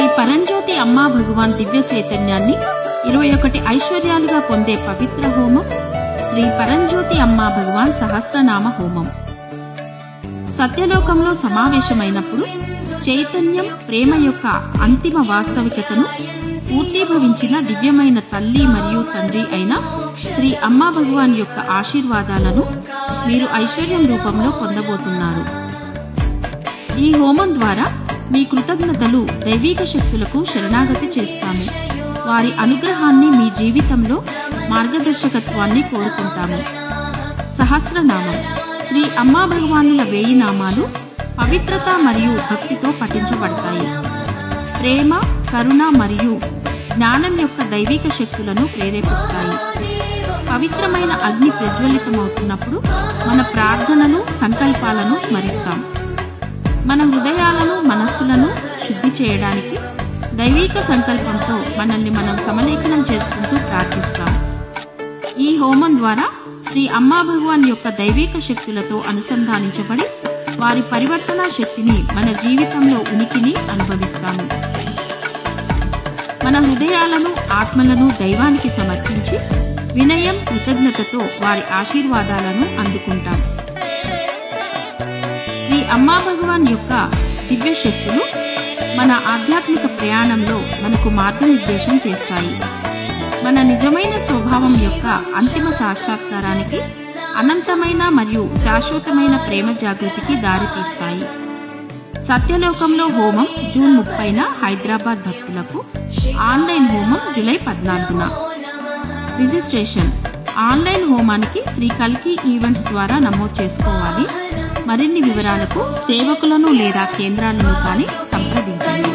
శ్రీ పరంజ్యోతి అమ్మా భగవాన్ దివ్య చైతన్యాన్ని 21 ఐశ్వర్యాలుగా పొందే పవిత్ర హోమం శ్రీ పరంజ్యోతి అమ్మా భగవాన్ సహస్రనామ హోమం. సత్యలోకంలో సమావేశమైనప్పుడు చైతన్యం, ప్రేమ యొక్క అంతిమ వాస్తవికతను పూర్తీభవించిన దివ్యమైన తల్లి మరియు తండ్రి అయిన శ్రీ అమ్మా భగవాన్ యొక్క ఆశీర్వాదాలను మీరు ఐశ్వర్యం రూపంలో పొందబోతున్నారు. ఈ హోమం ద్వారా మీ కృతజ్ఞతలు దైవిక శక్తులకు శరణాగతి చేస్తాము. వారి అనుగ్రహాన్ని మీ జీవితంలో మార్గదర్శకత్వాన్ని కోరుకుంటాము. సహస్రనామం శ్రీ అమ్మా భగవానుల 1000 నామాలు పవిత్రత మరియు భక్తితో పఠించబడతాయి. ప్రేమ, కరుణ మరియు జ్ఞానం యొక్క దైవిక శక్తులను ప్రేరేపిస్తాయి. పవిత్రమైన అగ్ని ప్రజ్వలితమవుతున్నప్పుడు మన ప్రార్థనలు, సంకల్పాలను స్మరిస్తాం. మన హృదయాలను, మనస్సులను శుద్ధి చేయడానికి దైవిక సంకల్పంతో మనల్ని మనం సమలేఖనం చేసుకుంటూ ప్రార్థిస్తాం. ఈ హోమం ద్వారా శ్రీ అమ్మా భగవాన్ యొక్క దైవిక శక్తులతో అనుసంధానించబడి వారి పరివర్తనా శక్తిని మన జీవితంలో ఉనికిని అనుభవిస్తాము. మన హృదయాలను, ఆత్మలను దైవానికి సమర్పించి వినయం, కృతజ్ఞతతో వారి ఆశీర్వాదాలను అందుకుంటాం. శ్రీ అమ్మా భగవాన్ యొక్క దివ్య శక్తులు మన ఆధ్యాత్మిక ప్రయాణంలో మనకు మార్గనిర్దేశం చేస్తాయి. మన నిజమైన స్వభావం యొక్క అంతిమ సాక్షాత్కారానికి, అనంతమైన మరియు శాశ్వతమైన ప్రేమ జాగృతికి దారితీస్తాయి. సత్యలోకంలో హోమం జూన్ 30న హైదరాబాద్ భక్తులకు, ఆన్లైన్ హోమం జూలై 14న. రిజిస్ట్రేషన్ ఆన్లైన్ హోమానికి శ్రీ కల్కి ఈవెంట్స్ ద్వారా నమోదు చేసుకోవాలి. మరిన్ని వివరాలకు సేవకులను లేదా కేంద్రాలను కానీ సంప్రదించండి.